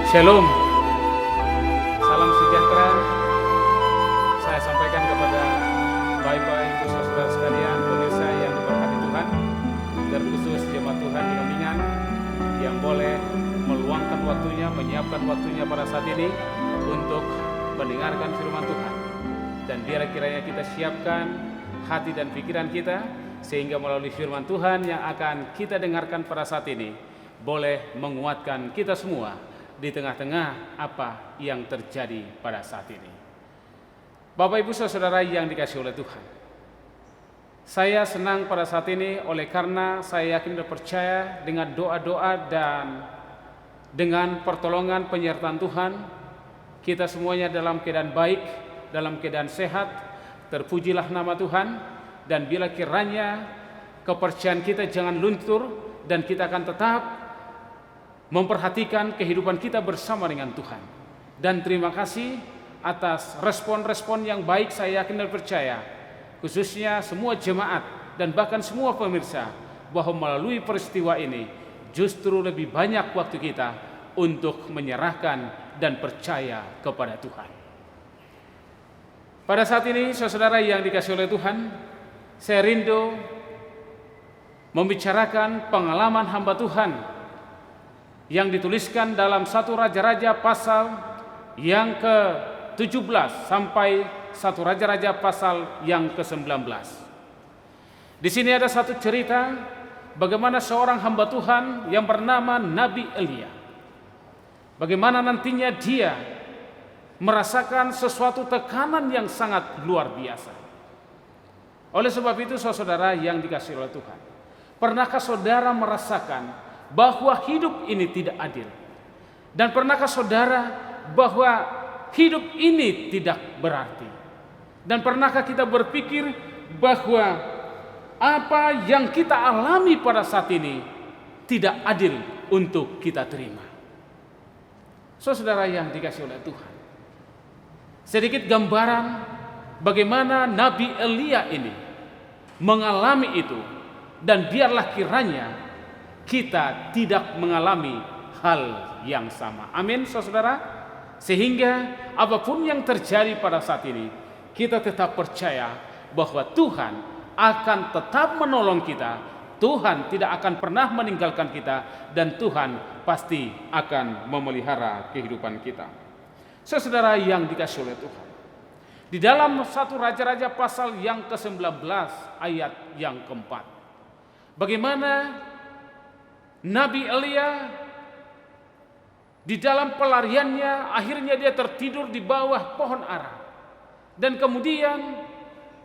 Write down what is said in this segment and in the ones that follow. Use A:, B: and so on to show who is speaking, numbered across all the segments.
A: Shalom, salam sejahtera. Saya sampaikan kepada Bapak Ibu saudara sekalian, pemirsa yang diberkati Tuhan, terkhusus jemaat Tuhan di Kuningan yang boleh meluangkan waktunya, menyiapkan waktunya pada saat ini untuk mendengarkan firman Tuhan. Dan biar kiranya kita siapkan hati dan pikiran kita, sehingga melalui firman Tuhan yang akan kita dengarkan pada saat ini boleh menguatkan kita semua di tengah-tengah apa yang terjadi pada saat ini. Bapak Ibu saudara yang dikasihi oleh Tuhan, saya senang pada saat ini oleh karena saya yakin dan percaya dengan doa-doa dan dengan pertolongan penyertaan Tuhan, kita semuanya dalam keadaan baik, dalam keadaan sehat. Terpujilah nama Tuhan. Dan bila kiranya kepercayaan kita jangan luntur, dan kita akan tetap memperhatikan kehidupan kita bersama dengan Tuhan. Dan terima kasih atas respon-respon yang baik, saya yakin dan percaya, khususnya semua jemaat dan bahkan semua pemirsa, bahwa melalui peristiwa ini justru lebih banyak waktu kita untuk menyerahkan dan percaya kepada Tuhan. Pada saat ini saudara yang dikasihi oleh Tuhan, saya rindu membicarakan pengalaman hamba Tuhan yang dituliskan dalam 1 Raja-Raja pasal yang ke-17 sampai 1 Raja-Raja pasal yang ke-19. Di sini ada satu cerita bagaimana seorang hamba Tuhan yang bernama Nabi Elia, bagaimana nantinya dia merasakan sesuatu tekanan yang sangat luar biasa. Oleh sebab itu saudara yang dikasihi oleh Tuhan, pernahkah saudara merasakan bahwa hidup ini tidak adil? Dan pernahkah saudara bahwa hidup ini tidak berarti? Dan pernahkah kita berpikir bahwa apa yang kita alami pada saat ini tidak adil untuk kita terima? Saudara yang dikasihi oleh Tuhan, sedikit gambaran bagaimana Nabi Elia ini mengalami itu, dan biarlah kiranya kita tidak mengalami hal yang sama. Amin, saudara. Sehingga apapun yang terjadi pada saat ini, kita tetap percaya bahwa Tuhan akan tetap menolong kita. Tuhan tidak akan pernah meninggalkan kita, dan Tuhan pasti akan memelihara kehidupan kita. Saudara yang dikasihi oleh Tuhan, di dalam 1 Raja-Raja pasal yang ke-19 ayat yang keempat, bagaimana Nabi Elia di dalam pelariannya akhirnya dia tertidur di bawah pohon ara. Dan kemudian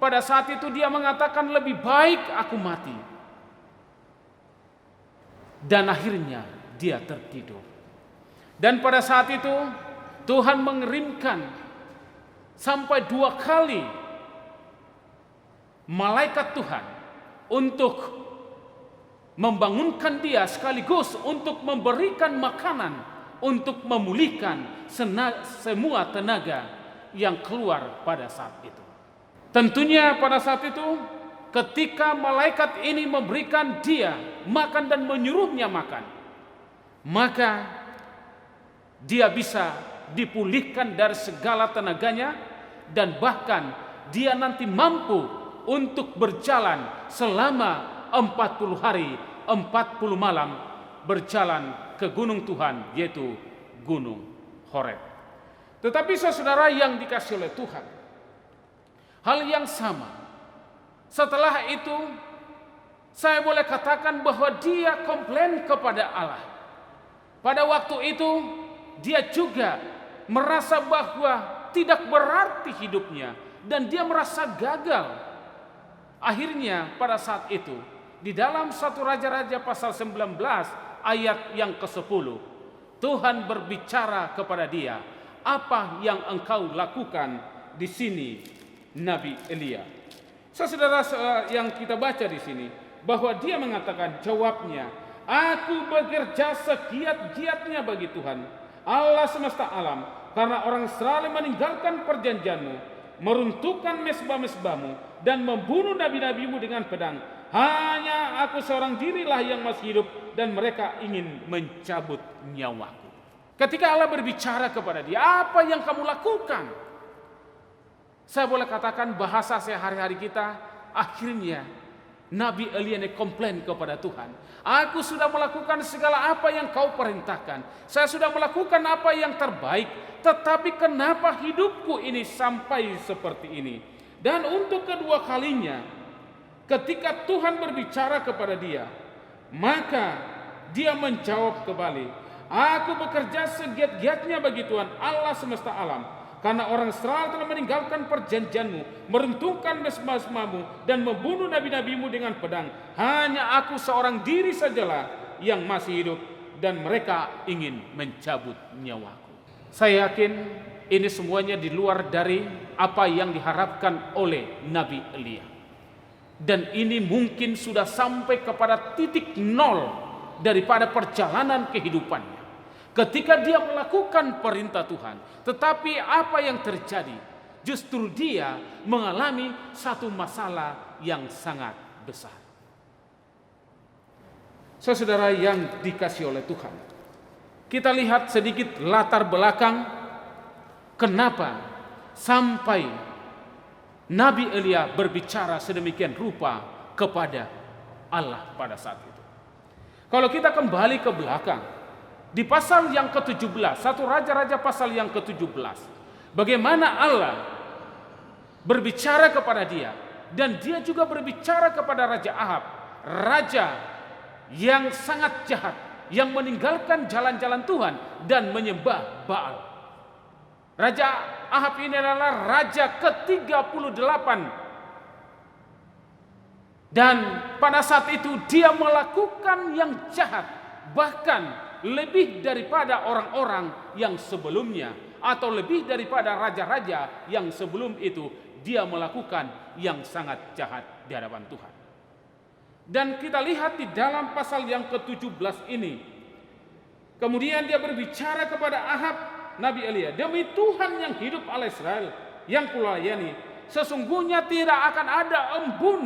A: pada saat itu dia mengatakan, lebih baik aku mati. Dan akhirnya dia tertidur. Dan pada saat itu Tuhan mengirimkan sampai 2 kali malaikat Tuhan untuk membangunkan dia, sekaligus untuk memberikan makanan, untuk memulihkan semua tenaga yang keluar pada saat itu. Tentunya pada saat itu ketika malaikat ini memberikan dia makan dan menyuruhnya makan, maka dia bisa dipulihkan dari segala tenaganya, dan bahkan dia nanti mampu untuk berjalan selama 40 hari 40 malam berjalan ke gunung Tuhan, yaitu Gunung Horeb. Tetapi saudara yang dikasihi oleh Tuhan, hal yang sama setelah itu saya boleh katakan bahwa dia komplain kepada Allah. Pada waktu itu dia juga merasa bahwa tidak berarti hidupnya, dan dia merasa gagal. Akhirnya pada saat itu di dalam 1 Raja-Raja pasal 19 ayat yang ke-10, Tuhan berbicara kepada dia, apa yang engkau lakukan di sini, Nabi Elia? Saudara yang kita baca di sini, bahwa dia mengatakan, jawabnya, aku bekerja segiat-giatnya bagi Tuhan, Allah semesta alam, karena orang Israel meninggalkan perjanjianmu, meruntuhkan mesbah-mesbahmu, dan membunuh nabi-nabimu dengan pedang. Hanya aku seorang dirilah yang masih hidup, dan mereka ingin mencabut nyawaku. Ketika Allah berbicara kepada dia, apa yang kamu lakukan? Saya boleh katakan bahasa sehari-hari kita, akhirnya Nabi Elia ini komplain kepada Tuhan. Aku sudah melakukan segala apa yang kau perintahkan. Saya sudah melakukan apa yang terbaik. Tetapi kenapa hidupku ini sampai seperti ini? Dan untuk kedua kalinya, ketika Tuhan berbicara kepada dia, maka dia menjawab kembali, aku bekerja segiat-giatnya bagi Tuhan Allah semesta alam, karena orang Israel telah meninggalkan perjanjianmu, meruntuhkan mesbah-mesbahmu, dan membunuh nabi-nabimu dengan pedang. Hanya aku seorang diri sajalah yang masih hidup, dan mereka ingin mencabut nyawaku. Saya yakin ini semuanya di luar dari apa yang diharapkan oleh Nabi Elia. Dan ini mungkin sudah sampai kepada titik nol daripada perjalanan kehidupannya. Ketika dia melakukan perintah Tuhan, tetapi apa yang terjadi? Justru dia mengalami satu masalah yang sangat besar. Saudara yang dikasihi oleh Tuhan, kita lihat sedikit latar belakang kenapa sampai Nabi Elia berbicara sedemikian rupa kepada Allah pada saat itu. Kalau kita kembali ke belakang, di pasal yang ke-17, satu Raja-Raja pasal yang ke-17, bagaimana Allah berbicara kepada dia, dan dia juga berbicara kepada Raja Ahab, raja yang sangat jahat, yang meninggalkan jalan-jalan Tuhan dan menyembah Baal. Raja Ahab ini adalah raja ke-38. Dan pada saat itu dia melakukan yang jahat, bahkan lebih daripada orang-orang yang sebelumnya, atau lebih daripada raja-raja yang sebelum itu. Dia melakukan yang sangat jahat di hadapan Tuhan. Dan kita lihat di dalam pasal yang ke-17 ini, kemudian dia berbicara kepada Ahab, Nabi Elia, demi Tuhan yang hidup Allah Israel yang kulayani, sesungguhnya tidak akan ada embun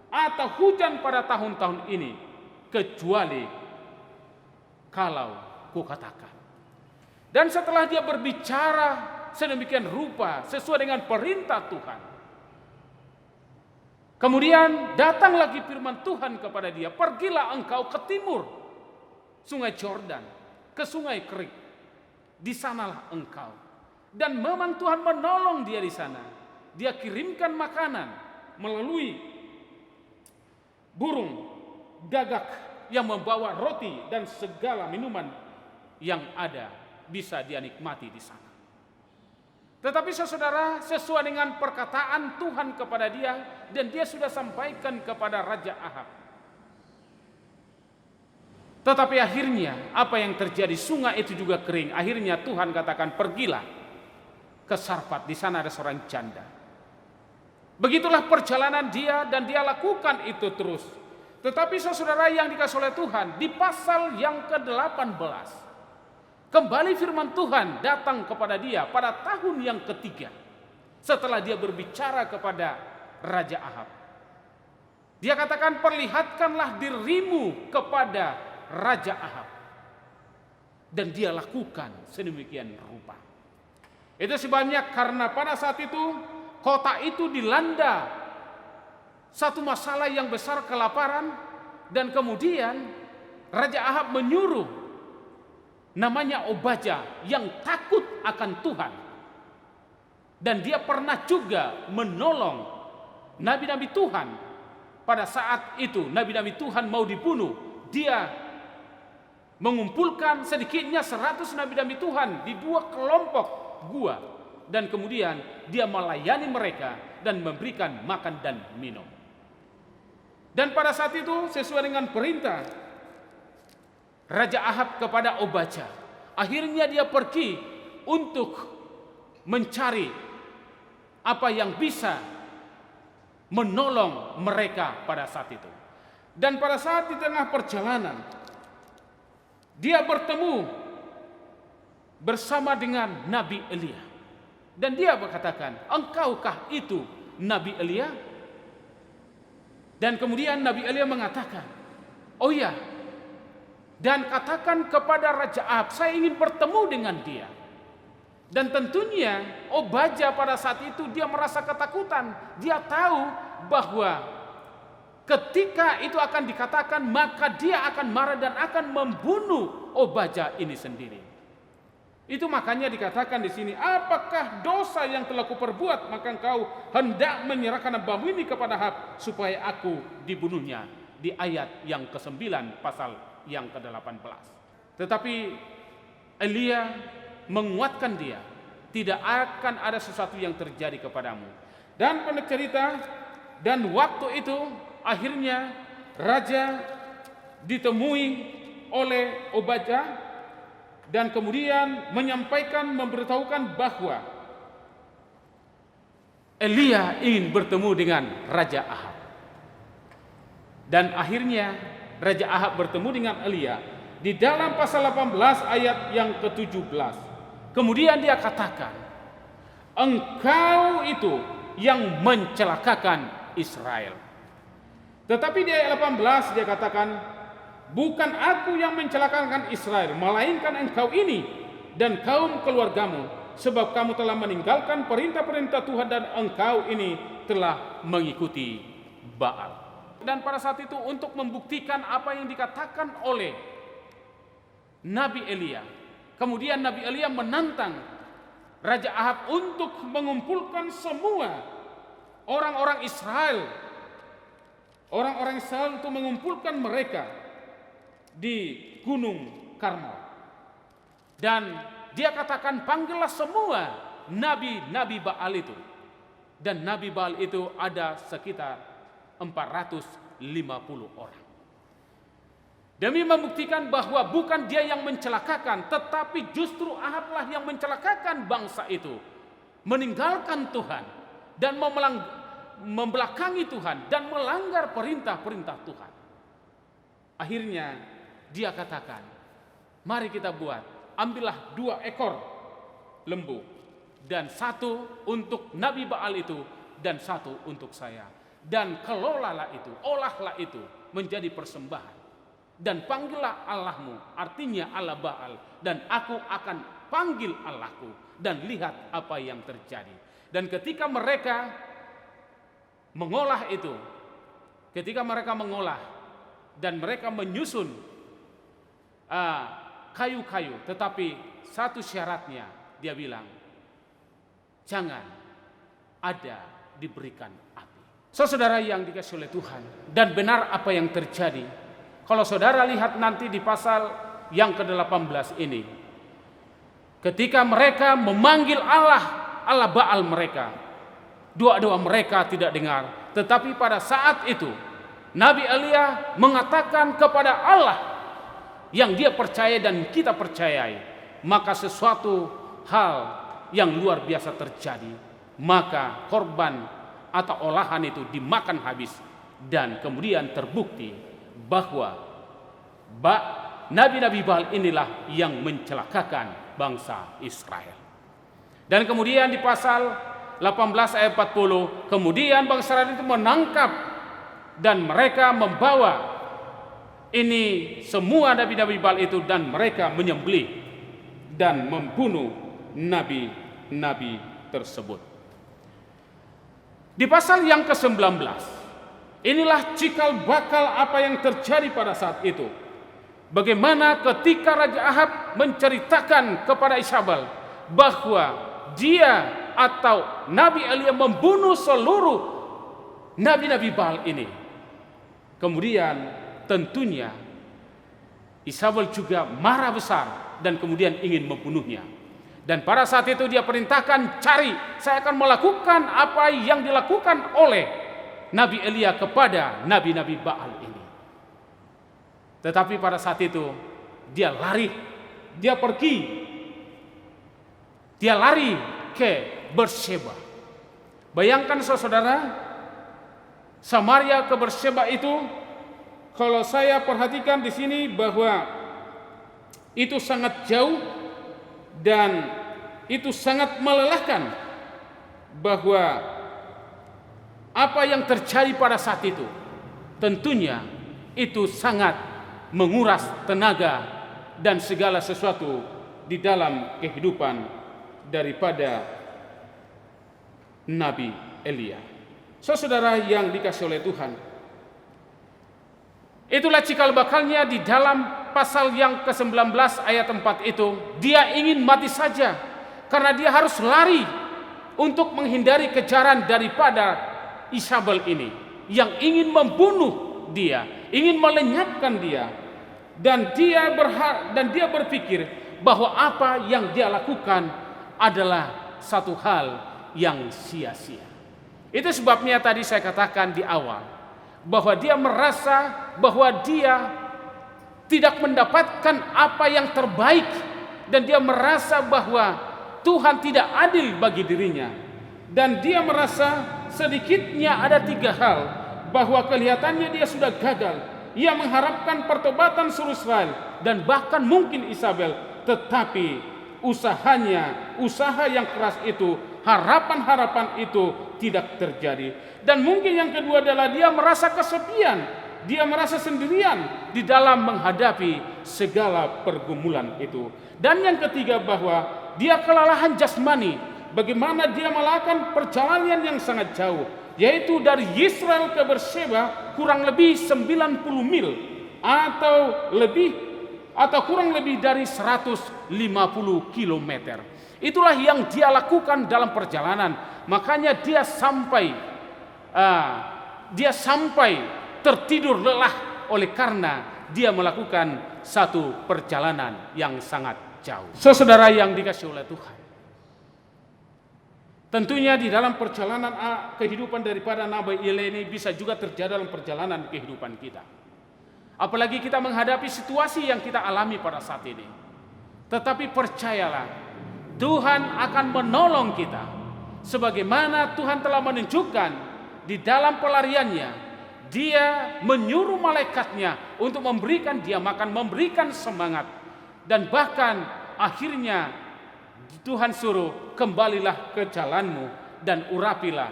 A: atau hujan pada tahun-tahun ini, kecuali kalau kukatakan. Dan setelah dia berbicara sedemikian rupa sesuai dengan perintah Tuhan, kemudian datang lagi firman Tuhan kepada dia, pergilah engkau ke timur sungai Jordan, ke sungai Kerit. Di sanalah engkau. Dan memang Tuhan menolong dia di sana. Dia kirimkan makanan melalui burung gagak yang membawa roti dan segala minuman yang ada bisa dia nikmati di sana. Tetapi saudara, sesuai dengan perkataan Tuhan kepada dia, dan dia sudah sampaikan kepada Raja Ahab. Tetapi akhirnya apa yang terjadi? Sungai itu juga kering. Akhirnya Tuhan katakan, pergilah ke Sarfat. Di sana ada seorang janda. Begitulah perjalanan dia, dan dia lakukan itu terus. Tetapi saudara yang dikasihi oleh Tuhan, di pasal yang ke-18, kembali firman Tuhan datang kepada dia pada tahun yang ketiga. Setelah dia berbicara kepada Raja Ahab, dia katakan, perlihatkanlah dirimu kepada Raja Ahab. Dan dia lakukan sedemikian rupa. Itu sebabnya karena pada saat itu kota itu dilanda satu masalah yang besar, kelaparan. Dan kemudian Raja Ahab menyuruh namanya Obadya yang takut akan Tuhan. Dan dia pernah juga menolong nabi-nabi Tuhan. Pada saat itu nabi-nabi Tuhan mau dibunuh, dia mengumpulkan sedikitnya 100 nabi-nabi Tuhan di 2 kelompok gua, dan kemudian dia melayani mereka dan memberikan makan dan minum. Dan pada saat itu sesuai dengan perintah Raja Ahab kepada Obadya, akhirnya dia pergi untuk mencari apa yang bisa menolong mereka pada saat itu. Dan pada saat di tengah perjalanan, dia bertemu bersama dengan Nabi Elia. Dan dia berkatakan, engkaukah itu Nabi Elia? Dan kemudian Nabi Elia mengatakan, oh ya, dan katakan kepada Raja Ahab, saya ingin bertemu dengan dia. Dan tentunya Obadya pada saat itu dia merasa ketakutan. Dia tahu bahwa ketika itu akan dikatakan, maka dia akan marah dan akan membunuh Obadya ini sendiri. Itu makanya dikatakan di sini, apakah dosa yang telah kuperbuat, maka engkau hendak menyerahkan bambu ini kepada Ahab supaya aku dibunuhnya. Di ayat yang ke-9 pasal yang ke-18. Tetapi Elia menguatkan dia, tidak akan ada sesuatu yang terjadi kepadamu. Dan pendek cerita, dan waktu itu akhirnya raja ditemui oleh Obadya dan kemudian menyampaikan, memberitahukan bahwa Elia ingin bertemu dengan Raja Ahab. Dan akhirnya Raja Ahab bertemu dengan Elia di dalam pasal 18 ayat yang ke-17. Kemudian dia katakan, engkau itu yang mencelakakan Israel. Tetapi di ayat 18 dia katakan, bukan aku yang mencelakakan Israel, melainkan engkau ini dan kaum keluargamu, sebab kamu telah meninggalkan perintah-perintah Tuhan dan engkau ini telah mengikuti Baal. Dan pada saat itu untuk membuktikan apa yang dikatakan oleh Nabi Elia, kemudian Nabi Elia menantang Raja Ahab untuk mengumpulkan semua orang-orang Israel. Orang-orang Israel untuk mengumpulkan mereka di Gunung Karmel. Dan dia katakan, panggillah semua nabi-nabi Baal itu. Dan nabi Baal itu ada sekitar 450 orang. Demi membuktikan bahwa bukan dia yang mencelakakan, tetapi justru Ahablah yang mencelakakan bangsa itu, meninggalkan Tuhan dan membelakangi Tuhan dan melanggar perintah-perintah Tuhan. Akhirnya dia katakan, mari kita buat, ambillah 2 ekor lembu, dan 1 untuk Nabi Baal itu dan 1 untuk saya, dan kelolalah itu, olahlah itu menjadi persembahan. Dan panggillah Allahmu, artinya Allah Baal, dan aku akan panggil Allahku, dan lihat apa yang terjadi. Dan ketika mereka mengolah itu, dan mereka menyusun kayu-kayu, tetapi satu syaratnya, dia bilang, jangan ada diberikan api. Saudara yang dikasihi oleh Tuhan, dan benar apa yang terjadi. Kalau saudara lihat nanti di pasal yang ke-18 ini, ketika mereka memanggil Allah Baal mereka, doa-doa mereka tidak dengar. Tetapi pada saat itu Nabi Elia mengatakan kepada Allah yang dia percaya dan kita percayai, maka sesuatu hal yang luar biasa terjadi. Maka korban atau olahan itu dimakan habis, dan kemudian terbukti bahwa nabi-nabi Baal inilah yang mencelakakan bangsa Israel. Dan kemudian di pasal 18 ayat 40, kemudian bangsa Israel itu menangkap dan mereka membawa ini semua nabi-nabi Baal itu, dan mereka menyembelih dan membunuh nabi-nabi tersebut. Di pasal yang ke-19, inilah cikal bakal apa yang terjadi pada saat itu. Bagaimana ketika Raja Ahab menceritakan kepada Isabel bahwa dia atau Nabi Elia membunuh seluruh nabi-nabi Baal ini. Kemudian tentunya Isabel juga marah besar dan kemudian ingin membunuhnya. Dan pada saat itu dia perintahkan, cari, saya akan melakukan apa yang dilakukan oleh Nabi Elia kepada nabi-nabi Baal ini. Tetapi pada saat itu dia lari, dia pergi, dia lari ke Berseba. Bayangkan saudara, Samaria ke Berseba itu, kalau saya perhatikan di sini bahwa itu sangat jauh dan itu sangat melelahkan, bahwa apa yang terjadi pada saat itu tentunya itu sangat menguras tenaga dan segala sesuatu di dalam kehidupan daripada Nabi Elia. Saudara yang dikasihi oleh Tuhan, itulah cikal bakalnya di dalam pasal yang ke-19 ayat 4 itu. Dia ingin mati saja karena dia harus lari untuk menghindari kejaran daripada Isabel ini yang ingin membunuh dia, ingin melenyapkan dia. Dan dia berpikir bahwa apa yang dia lakukan adalah satu hal yang sia-sia. Itu sebabnya tadi saya katakan di awal bahwa dia merasa bahwa dia tidak mendapatkan apa yang terbaik, dan dia merasa bahwa Tuhan tidak adil bagi dirinya, dan dia merasa sedikitnya ada 3 hal bahwa kelihatannya dia sudah gagal. Ia mengharapkan pertobatan seluruh Israel dan bahkan mungkin Isabel, tetapi usaha yang keras itu, harapan-harapan itu tidak terjadi. Dan mungkin yang kedua adalah dia merasa kesepian, dia merasa sendirian di dalam menghadapi segala pergumulan itu. Dan yang ketiga bahwa dia kelelahan jasmani. Bagaimana dia melakukan perjalanan yang sangat jauh, yaitu dari Israel ke Berseba kurang lebih 90 mil atau kurang lebih dari 150 kilometer. Itulah yang dia lakukan dalam perjalanan. Makanya dia sampai tertidur lelah oleh karena dia melakukan satu perjalanan yang sangat jauh. Saudara yang dikasihi oleh Tuhan, tentunya di dalam perjalanan kehidupan daripada Nabi Elia ini bisa juga terjadi dalam perjalanan kehidupan kita. Apalagi kita menghadapi situasi yang kita alami pada saat ini. Tetapi percayalah, Tuhan akan menolong kita. Sebagaimana Tuhan telah menunjukkan di dalam pelariannya, Dia menyuruh malaikatnya untuk memberikan dia makan, memberikan semangat. Dan bahkan akhirnya Tuhan suruh, kembalilah ke jalanmu dan urapilah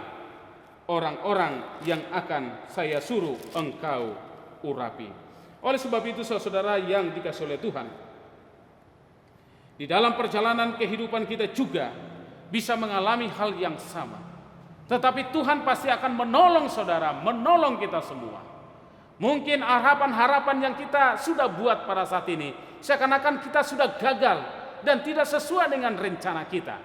A: orang-orang yang akan saya suruh engkau urapi. Oleh sebab itu saudara yang dikasihi oleh Tuhan, di dalam perjalanan kehidupan kita juga bisa mengalami hal yang sama. Tetapi Tuhan pasti akan menolong saudara, menolong kita semua. Mungkin harapan-harapan yang kita sudah buat pada saat ini seakan-akan kita sudah gagal dan tidak sesuai dengan rencana kita.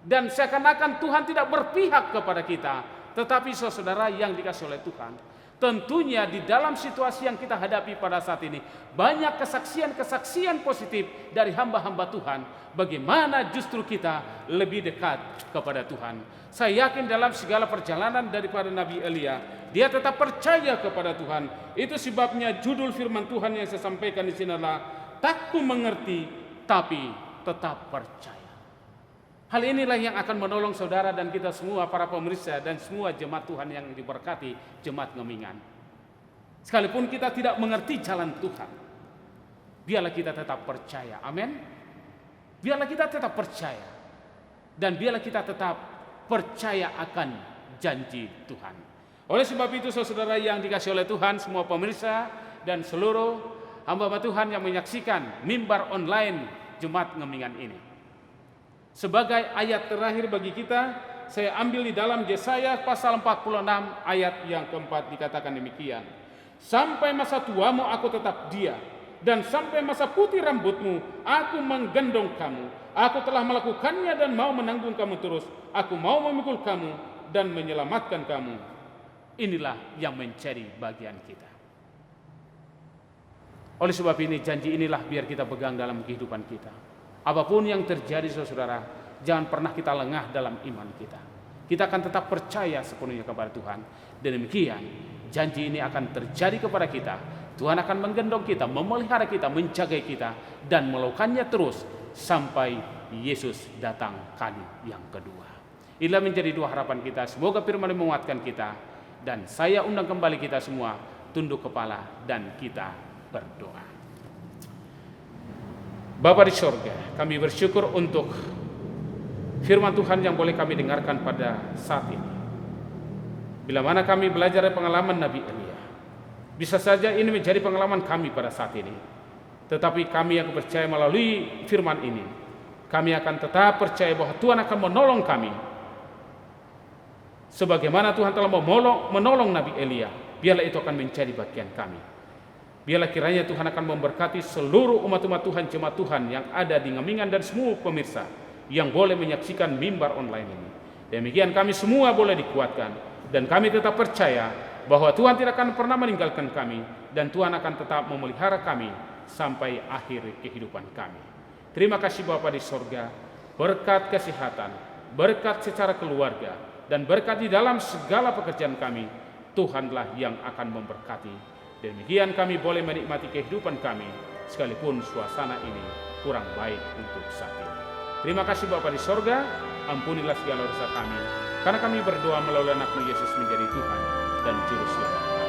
A: Dan seakan-akan Tuhan tidak berpihak kepada kita. Tetapi saudara yang dikasihi oleh Tuhan, tentunya di dalam situasi yang kita hadapi pada saat ini, banyak kesaksian-kesaksian positif dari hamba-hamba Tuhan, bagaimana justru kita lebih dekat kepada Tuhan. Saya yakin dalam segala perjalanan daripada Nabi Elia, dia tetap percaya kepada Tuhan. Itu sebabnya judul firman Tuhan yang saya sampaikan di sini adalah, tak ku mengerti, tapi tetap percaya. Hal inilah yang akan menolong saudara dan kita semua, para pemirsa dan semua jemaat Tuhan yang diberkati, jemaat Ngemingan. Sekalipun kita tidak mengerti jalan Tuhan, biarlah kita tetap percaya. Amin. Biarlah kita tetap percaya. Dan biarlah kita tetap percaya akan janji Tuhan. Oleh sebab itu saudara yang dikasihi oleh Tuhan, semua pemirsa dan seluruh hamba Tuhan yang menyaksikan mimbar online Jemaat Ngemingan ini, sebagai ayat terakhir bagi kita, saya ambil di dalam Yesaya pasal 46 ayat yang keempat, dikatakan demikian. Sampai masa tuamu aku tetap dia, dan sampai masa putih rambutmu aku menggendong kamu. Aku telah melakukannya dan mau menanggung kamu terus. Aku mau memikul kamu dan menyelamatkan kamu. Inilah yang menjadi bagian kita. Oleh sebab ini, janji inilah biar kita pegang dalam kehidupan kita. Apapun yang terjadi saudara, jangan pernah kita lengah dalam iman kita. Kita akan tetap percaya sepenuhnya kepada Tuhan. Dan demikian, janji ini akan terjadi kepada kita. Tuhan akan menggendong kita, memelihara kita, menjaga kita, dan melakukannya terus sampai Yesus datang kali yang kedua. Inilah menjadi dua harapan kita. Semoga firman menguatkan kita. Dan saya undang kembali kita semua tunduk kepala dan kita berdoa. Bapa di sorga, kami bersyukur untuk firman Tuhan yang boleh kami dengarkan pada saat ini. Bila mana kami belajar dari pengalaman Nabi Elia, Bisa saja ini menjadi pengalaman kami pada saat ini. Tetapi kami yang percaya melalui firman ini, kami akan tetap percaya bahwa Tuhan akan menolong kami. Sebagaimana Tuhan telah menolong Nabi Elia, biarlah itu akan menjadi bagian kami. Biarlah kiranya Tuhan akan memberkati seluruh umat-umat Tuhan, jemaat Tuhan yang ada di Ngamingan dan semua pemirsa yang boleh menyaksikan mimbar online ini. Demikian kami semua boleh dikuatkan, dan kami tetap percaya bahwa Tuhan tidak akan pernah meninggalkan kami, dan Tuhan akan tetap memelihara kami sampai akhir kehidupan kami. Terima kasih Bapa di sorga, berkat kesehatan, berkat secara keluarga, dan berkat di dalam segala pekerjaan kami, Tuhanlah yang akan memberkati. Demikian kami boleh menikmati kehidupan kami, sekalipun suasana ini kurang baik untuk saat ini. Terima kasih Bapa di sorga, ampunilah segala dosa kami, karena kami berdoa melalui anak-Mu Yesus menjadi Tuhan dan Juru Selamat.